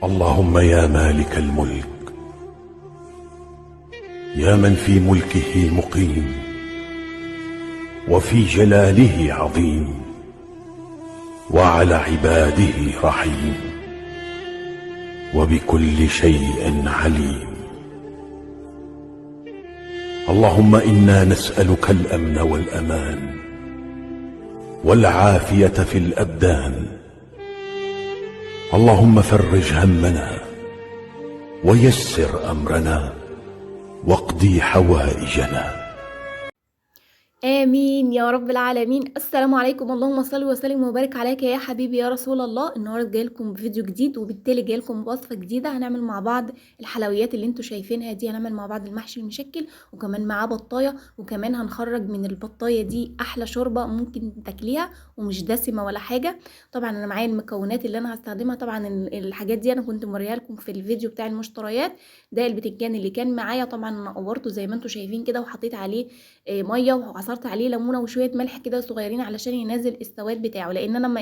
اللهم يا مالك الملك، يا من في ملكه مقيم وفي جلاله عظيم وعلى عباده رحيم وبكل شيء عليم. اللهم إنا نسألك الأمن والأمان والعافية في الأبدان. اللهم فرج همنا ويسر أمرنا واقضي حوائجنا. آمين يا رب العالمين. السلام عليكم، اللهم صل وسلم وبارك عليك يا حبيبي يا رسول الله. النهارده جاي لكم بفيديو جديد، وبالتالي جاي لكم بوصفه جديده. هنعمل مع بعض الحلويات اللي انتوا شايفينها دي. هنعمل مع بعض المحشي المشكل، وكمان معاه بطايه، وكمان هنخرج من البطايه دي احلى شوربه ممكن تاكليها ومش دسمه ولا حاجه. طبعا انا معايا المكونات اللي انا هستخدمها. طبعا الحاجات دي انا كنت موريها لكم في الفيديو بتاع المشتريات. ده البتنجان اللي كان معايا، طبعا انا قورته زي ما انتوا شايفين كده، وحطيت عليه ميه، وعصرت عليه ليمونه وشويه ملح كده صغيرين علشان ينزل السواد بتاعه، لان انا ما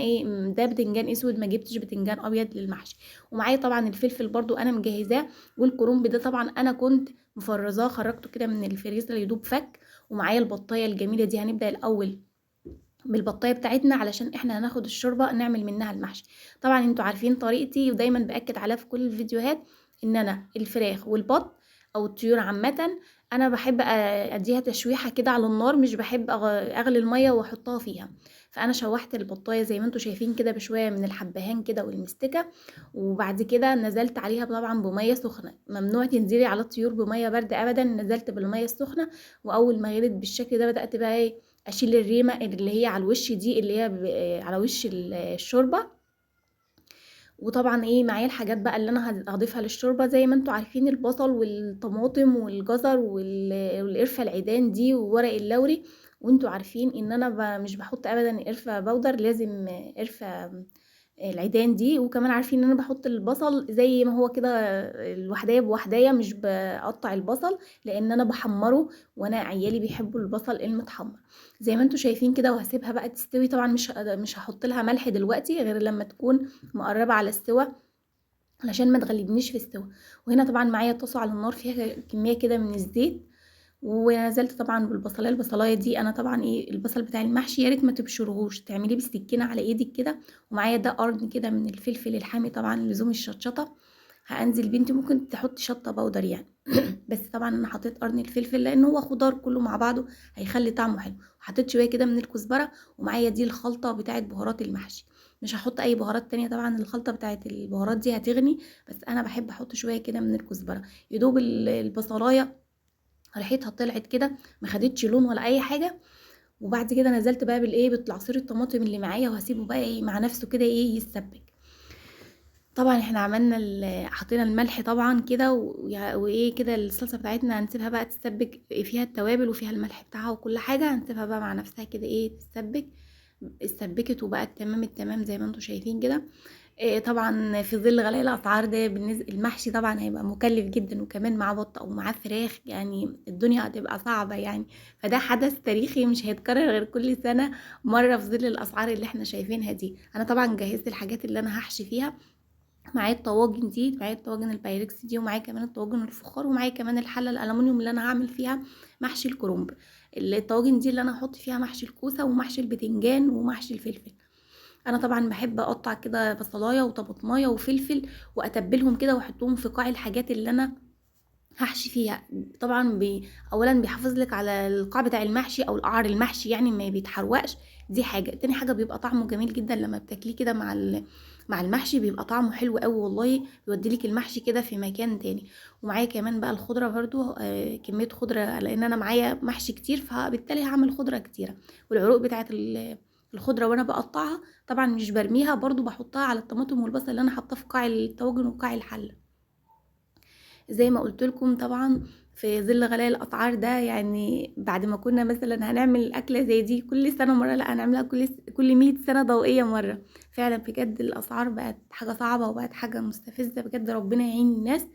ده بتنجان اسود، ما جبتش بتنجان ابيض للمحشي. ومعايا طبعا الفلفل برضو انا مجهزاه، والكرنب ده طبعا انا كنت مفرزاه، خرجته كده من الفريزر يدوب فك. ومعايا البطايه الجميله دي. هنبدا الاول بالبطايه بتاعتنا علشان احنا هناخد الشوربه نعمل منها المحشي. طبعا انتوا عارفين طريقتي، ودايما باكد عليها في كل الفيديوهات، ان انا الفراخ والبط او الطيور عامه انا بحب اديها تشويحه كده على النار، مش بحب اغلي الميه واحطها فيها. فانا شوحت البطايه زي ما انتوا شايفين كده بشويه من الحبهان كده والمستكه، وبعد كده نزلت عليها طبعا بميه سخنه. ممنوع تنزلي على الطيور بميه بارده ابدا. نزلت بالميه السخنه، واول ما غلت بالشكل ده بدات بقى اشيل الريمه اللي هي على الوش دي، اللي هي على وش الشوربه. وطبعا معايا الحاجات بقى اللي انا هضيفها للشوربه، زي ما انتوا عارفين البصل والطماطم والجزر والقرفه العيدان دي وورق اللوري. وانتوا عارفين ان انا مش بحط ابدا قرفه بودر، لازم قرفه العيدان دي. وكمان عارفين ان انا بحط البصل زي ما هو كده الوحدايه بوحدايه، مش بقطع البصل، لان انا بحمره، وانا عيالي بيحبوا البصل المتحمر زي ما انتوا شايفين كده. وهسيبها بقى تستوي. طبعا مش هحط لها ملح دلوقتي غير لما تكون مقربه على السوا، علشان ما تغلبنيش في السوا. وهنا طبعا معايا طاسه على النار فيها كميه كده من الزيت، ونزلت طبعا البصلايه دي. انا طبعا البصل بتاع المحشي يا ريت ما تبشرهوش، تعمليه بالسكينه على ايدك كده. ومعايا ده قرن كده من الفلفل الحامي، طبعا لزوم الشطشطه. هانزل بنتي ممكن تحطي شطه بودر يعني بس طبعا انا حطيت قرن الفلفل لان هو خضار كله مع بعضه هيخلي طعمه حلو. وحطيت شويه كده من الكزبره. ومعايا دي الخلطه بتاعه بهارات المحشي. مش هحط اي بهارات تانية، طبعا الخلطه بتاعه البهارات دي هتغني، بس انا بحب احط شويه كده من الكزبره. يدوب البصلايه ريحتها طلعت كده، ما خدتش لون ولا اي حاجه. وبعد كده نزلت بقى بالعصير الطماطم اللي معايا، وهسيبه بقى مع نفسه كده يتسبك. طبعا احنا عملنا حطينا الملح طبعا كده، كده الصلصه بتاعتنا هنسيبها بقى تتسبك، فيها التوابل وفيها الملح بتاعها وكل حاجه. هنسيبها بقى مع نفسها كده تتسبك. اتسبكت وبقت تمام التمام زي ما انتم شايفين كده. طبعا في ظل غلاء الاسعار ده، بالنسبه المحشي طبعا هيبقى مكلف جدا، وكمان معاه بط او معاه فراخ، يعني الدنيا هتبقى صعبه يعني. فده حدث تاريخي مش هيتكرر غير كل سنه مره في ظل الاسعار اللي احنا شايفينها دي. انا طبعا جهزت الحاجات اللي انا هحشي فيها. معايا الطواجن دي، معايا الطواجن البايركس دي، ومعايا كمان الطواجن الفخار، ومعايا كمان الحله الالومنيوم اللي انا هعمل فيها محشي الكرنب. الطواجن دي اللي انا هحط فيها محشي الكوسه ومحشي البتنجان ومحشي الفلفل. انا طبعا بحب اقطع كده بصلايه وطماطمايه وفلفل، واتبلهم كده واحطهم في قاع الحاجات اللي انا هحشي فيها. طبعا اولا بيحافظ لك على القاع بتاع المحشي او القعر المحشي، يعني ما بيتحرقش. دي حاجه. تاني حاجه بيبقى طعمه جميل جدا لما بتاكليه كده مع المحشي، بيبقى طعمه حلو قوي والله، بيوديلك المحشي كده في مكان تاني. ومعايا كمان بقى الخضره برضو، كميه خضره، لان انا معايا محشي كتير، فبالتالي هعمل خضره كتيره. والعروق بتاعت الخضره وانا بقطعها طبعا مش برميها، برضو بحطها على الطماطم والبصل اللي انا حاطاه في قاع الطواجن وقاع الحله. زي ما قلت لكم طبعا في ظل غلاء الاسعار ده، يعني بعد ما كنا مثلا هنعمل اكله زي دي كل سنه مره، لا هنعملها كل 100 سنه ضوئيه مره. فعلا بجد الاسعار بقت حاجه صعبه، وبقت حاجه مستفزه بجد. ربنا يعين الناس.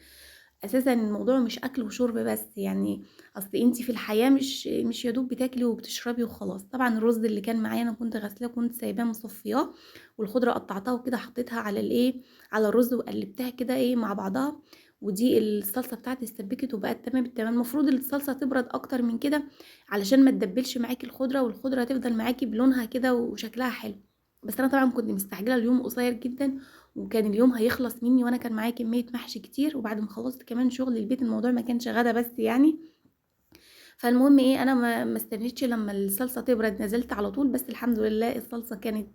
اساسا الموضوع مش اكل وشرب بس يعني، اصل انتي في الحياه مش يا دوب بتاكلي وبتشربي وخلاص. طبعا الرز اللي كان معايا انا كنت غسلاه، كنت سايباه مصفياه، والخضره قطعتها وكده حطيتها على الايه، على الرز وقلبتها كده ايه مع بعضها. ودي الصلصه بتاعتي اتسبكت وبقت تمام التمام. المفروض الصلصه تبرد اكتر من كده علشان ما تدبلش معاكي الخضره، والخضره تفضل معاكي بلونها كده وشكلها حلو. بس انا طبعا كنت مستعجله، اليوم قصير جدا وكان اليوم هيخلص مني، وانا كان معايا كميه محشي كتير، وبعد ما خلصت كمان شغل البيت الموضوع ما كانش غدا بس يعني. فالمهم ايه، انا ما استنيتش لما الصلصه تبرد، نزلت على طول. بس الحمد لله الصلصه كانت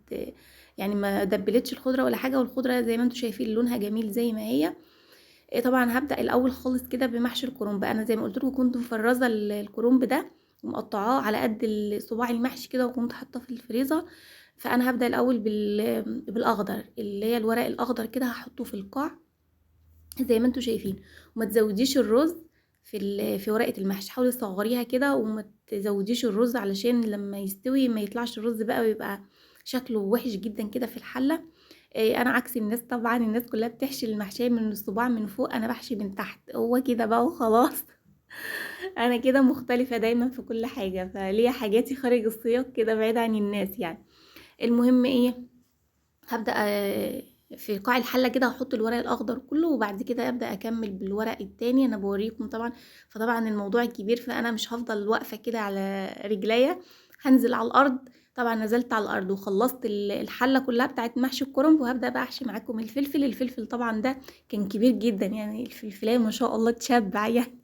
يعني ما دبلتش الخضره ولا حاجه، والخضره زي ما انتم شايفين لونها جميل زي ما هي. طبعا هبدا الاول خالص كده بمحشي الكرنب. انا زي ما قلت لكم كنت مفرزه الكرنب ده ومقطعاه على قد صباع المحشي كده، وكنت حاطاه في الفريزر. فانا هبدا الاول بالاخضر، اللي هي الورق الاخضر كده، هحطه في القاع زي ما انتم شايفين. وما تزوديش الرز في ورقه المحشي، حاولي تصغريها كده وما تزوديش الرز علشان لما يستوي ما يطلعش الرز بقى ويبقى شكله وحش جدا كده في الحله. انا عكس الناس طبعا، الناس كلها بتحشي المحشيه من الصباع من فوق، انا بحشي من تحت، هو كده بقى وخلاص. انا كده مختلفه دايما في كل حاجه، فليا حاجاتي خارج السياق كده بعيد عن الناس يعني. المهم ايه، هبدأ في قاع الحلة كده هحط الورق الأخضر كله، وبعد كده أبدأ أكمل بالورق التاني. أنا بوريكم طبعا، فطبعا الموضوع كبير، فأنا مش هفضل واقفة كده على رجليا، هنزل على الأرض. طبعا نزلت على الأرض وخلصت الحلة كلها بتاعت محشي الكرنب، وهبدأ بقى أحشي معاكم الفلفل طبعا ده كان كبير جدا يعني، الفلفلاية ما شاء الله تشبع يعني.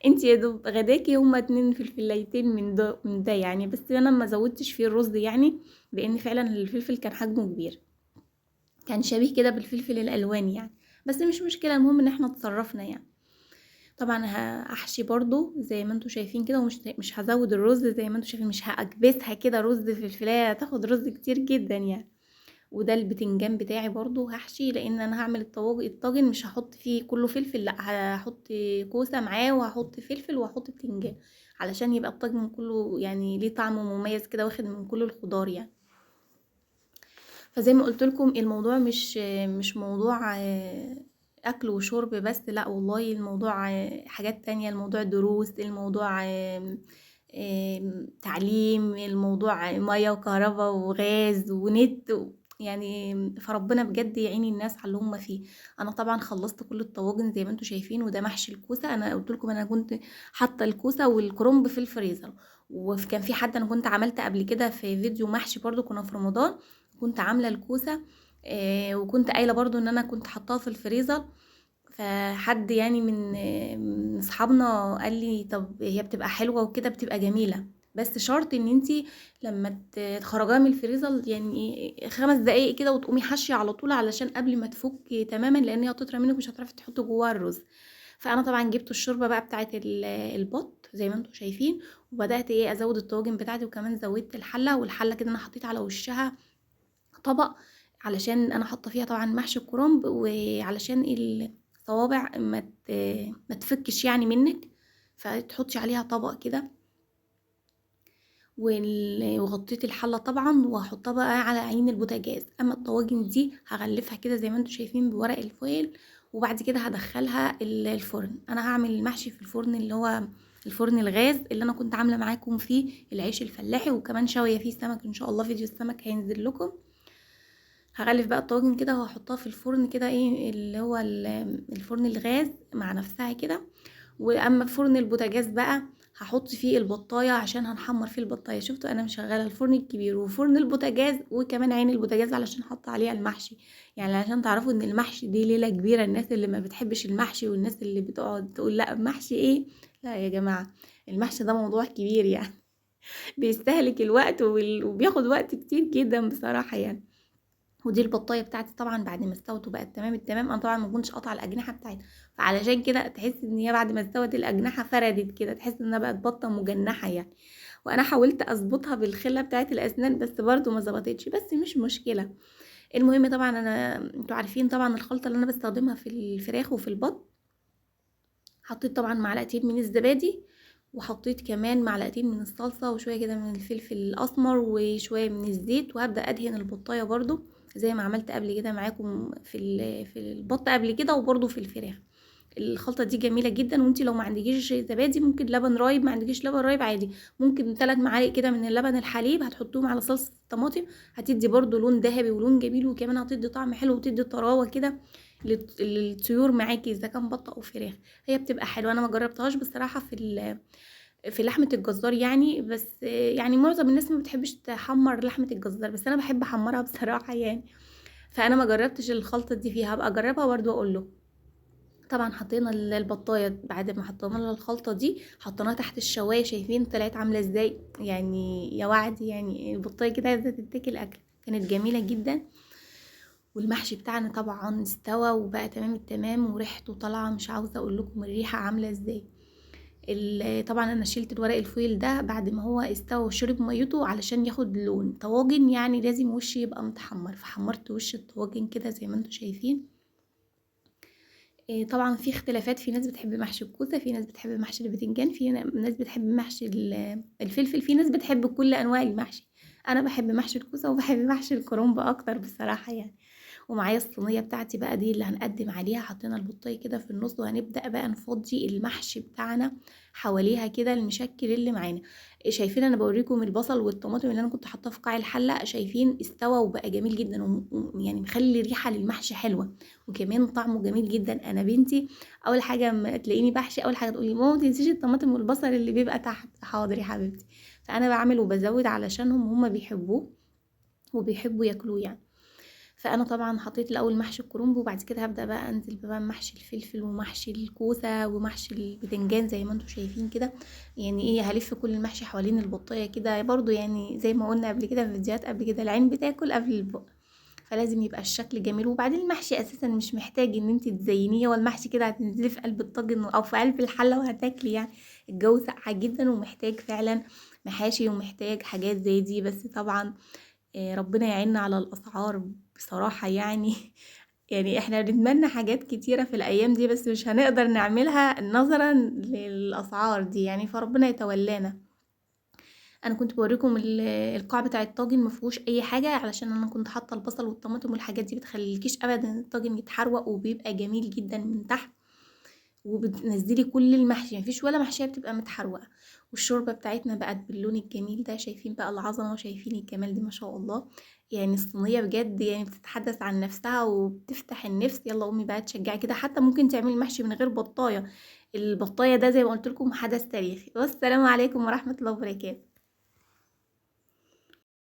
انتي يا دوب غداكي هما 2 فلفلايتين من ده يعني، بس انا ما زودتش فيه الرز يعني، لان فعلا الفلفل كان حجمه كبير، كان شبيه كده بالفلفل الالوان يعني. بس مش مشكله، المهم ان احنا اتصرفنا يعني. طبعا هحشي برضو زي ما انتوا شايفين كده، ومش مش هزود الرز زي ما انتوا شايفين، مش هكبسها كده رز في الفلايه، هتاخد رز كتير جدا يعني. وده البتنجان بتاعي برضو هحشي، لان انا هعمل الطاجن مش هحط فيه كله فلفل، لا هحط كوسه معاه وهحط فلفل وهحط بتنجان، علشان يبقى الطاجن كله يعني ليه طعم مميز كده واخد من كل الخضار يعني. فزي ما قلت لكم الموضوع مش موضوع اكل وشرب بس، لا والله الموضوع حاجات تانية، الموضوع دروس، الموضوع تعليم، الموضوع ميه وكهرباء وغاز ونت يعني. فربنا بجد يعين الناس على اللي هم فيه. انا طبعا خلصت كل الطواجن زي ما انتم شايفين، وده محشي الكوسه. انا قلت لكم انا كنت حاطه الكوسه والكرنب في الفريزر، وكان في حد انا كنت عملت قبل كده في فيديو محشي برضو، كنا في رمضان، كنت عامله الكوسه وكنت قايله برضو ان انا كنت حطاها في الفريزر. فحد يعني من اصحابنا قال لي طب هي بتبقى حلوه وكده بتبقى جميله، بس شرط ان انتي لما تخرجيها من الفريزر يعني 5 دقايق كده وتقومي حاشيه على طول، علشان قبل ما تفك تماما، لان هي هتطرى منك مش هتعرفي تحطي جواها الرز. فانا طبعا جبت الشوربه بقى بتاعه البط زي ما انتم شايفين، وبدات ايه ازود الطواجن بتاعتي، وكمان زودت الحله. والحله كده انا حطيت على وشها طبق، علشان انا حاطه فيها طبعا محشي الكرنب، وعلشان الصوابع ما تفكش يعني منك، فتحطي عليها طبق كده. وغطيت الحله طبعا، وهحطها بقى على عين البوتاجاز. اما الطواجن دي هغلفها كده زي ما انتم شايفين بورق الفويل، وبعد كده هدخلها الفرن. انا هعمل المحشي في الفرن اللي هو الفرن الغاز اللي انا كنت عامله معاكم فيه العيش الفلاحي، وكمان شويه فيه سمك ان شاء الله، فيديو السمك هينزل لكم. هغلف بقى الطواجن كده وهحطها في الفرن كده ايه اللي هو الفرن الغاز مع نفسها كده. واما في فرن البوتاجاز بقى هحط فيه البطايه عشان هنحمر فيه البطايه. شفتوا انا مشغله الفرن الكبير وفرن البوتاجاز وكمان عين البوتاجاز علشان احط عليها المحشي، يعني عشان تعرفوا ان المحشي دي ليله كبيره. الناس اللي ما بتحبش المحشي والناس اللي بتقعد تقول لا محشي ايه، لا يا جماعه، المحشي ده موضوع كبير يعني. بيستهلك الوقت وبياخد وقت كتير جدا بصراحه يعني. ودي البطايه بتاعتي طبعا بعد ما استوت وبقت تمام التمام. انا طبعا ما كنتش قاطعه الاجنحه بتاعتها، فعلشان كده تحس ان هي بعد ما استوت الاجنحه فردت كده، تحس انها بقت بطه مجنحه يعني. وانا حاولت اظبطها بالخله بتاعت الاسنان بس برضو ما ظبطتش، بس مش مشكله. المهم طبعا انتوا عارفين طبعا الخلطه اللي انا بستخدمها في الفراخ وفي البط. حطيت طبعا معلقتين من الزبادي، وحطيت كمان معلقتين من الصلصة، وشوية كده من الفلفل الأسمر، وشوية من الزيت. وهبدأ أدهن البطاية برضو زي ما عملت قبل كده معاكم في البط قبل كده، وبرضو في الفراخ. الخلطة دي جميلة جدا. وانتي لو ما عندكيش زبادي ممكن لبن رايب، ما عندكيش لبن رايب عادي ممكن 3 معالق كده من اللبن الحليب هتحطوهم على صلصة الطماطم، هتدي برضو لون ذهبي ولون جميل، وكمان هتدي طعم حلو وتدي طراوة كده للطيور معاكي اذا كان بط او فراخ. هي بتبقى حلوة. انا ما جربتهاش بصراحة في لحمة الجزار يعني، بس يعني معظم الناس ما بتحبش تحمر لحمة الجزار، بس انا بحب احمرها بصراحة يعني. فانا ما جربتش الخلطة دي فيها، هبقى اجربها برضو واقول له. طبعا حطينا البطايه بعد ما حطينا لها الخلطه دي، حطيناها تحت الشوايه. شايفين طلعت عامله ازاي يعني يا وعد، يعني البطايه كده عايزه تتاكل اكل. كانت جميله جدا. والمحشي بتاعنا طبعا استوى وبقى تمام التمام، وريحته طالعه مش عاوزه اقول لكم الريحه عامله ازاي. طبعا انا شلت الورق الفويل ده بعد ما هو استوى وشرب ميته علشان ياخد لون طواجن، يعني لازم وش يبقى متحمر، فحمرت وش الطواجن كده زي ما انتم شايفين. طبعا في اختلافات، في ناس بتحب محشي الكوسه، في ناس بتحب محشي البتنجان، في ناس بتحب محشي الفلفل، في ناس بتحب كل انواع المحشي. انا بحب محشي الكوسه وبحب محشي الكرنب اكتر بصراحه يعني. ومعايا الصينيه بتاعتي بقى دي اللي هنقدم عليها، حطينا البطايه كده في النص، وهنبدا بقى نفضي المحشي بتاعنا حواليها كده المشكل اللي معانا. شايفين انا بوريكم البصل والطماطم اللي انا كنت حاطاه في قاع الحله، شايفين استوى وبقى جميل جدا، يعني مخلي ريحه للمحشي حلوه، وكمان طعمه جميل جدا. انا بنتي اول حاجه ما تلاقيني بحشي اول حاجه تقولي ماما ما تنسيش الطماطم والبصل اللي بيبقى تحت. حاضر يا حبيبتي. فانا بعمل وبزود علشانهم، هما بيحبوه وبيحبوا ياكلوه يعني. فانا طبعا حطيت الاول محشي الكرنب، وبعد كده هبدا بقى انزل بقى محشي الفلفل ومحشي الكوسه ومحشي البتنجان زي ما انتم شايفين كده. يعني ايه، هلف كل المحشي حوالين البطايه كده برضو، يعني زي ما قلنا قبل كده في فيديوهات قبل كده، العين بتاكل قبل البق، فلازم يبقى الشكل جميل. وبعدين المحشي اساسا مش محتاج ان انت تزينيه، هو المحشي كده هتنزلي في قلب الطاجن او في قلب الحله وهتاكلي يعني. الجو ساقع جدا ومحتاج فعلا محاشي ومحتاج حاجات زي دي، بس طبعا ربنا يعيننا على الاسعار بصراحه يعني. يعني احنا بنتمنى حاجات كتيره في الايام دي، بس مش هنقدر نعملها نظرا للاسعار دي يعني، فربنا يتولانا. انا كنت بوريكم القاع بتاع الطاجن ما فيهوش اي حاجه، علشان انا كنت حاطه البصل والطماطم والحاجات دي بتخليكيش ابدا الطاجن يتحروق، وبيبقى جميل جدا من تحت. وبتنزلي كل المحشي، مفيش ولا محشيه بتبقى متحروقه. والشوربه بتاعتنا بقت باللون الجميل ده، شايفين بقى العظمه وشايفين الجمال دي ما شاء الله. يعني الصينيه بجد يعني بتتحدث عن نفسها وبتفتح النفس. يلا امي بقى تشجعي كده، حتى ممكن تعملي محشي من غير بطايه. البطايه ده زي ما قلت لكم حدث تاريخي. والسلام عليكم ورحمه الله وبركاته.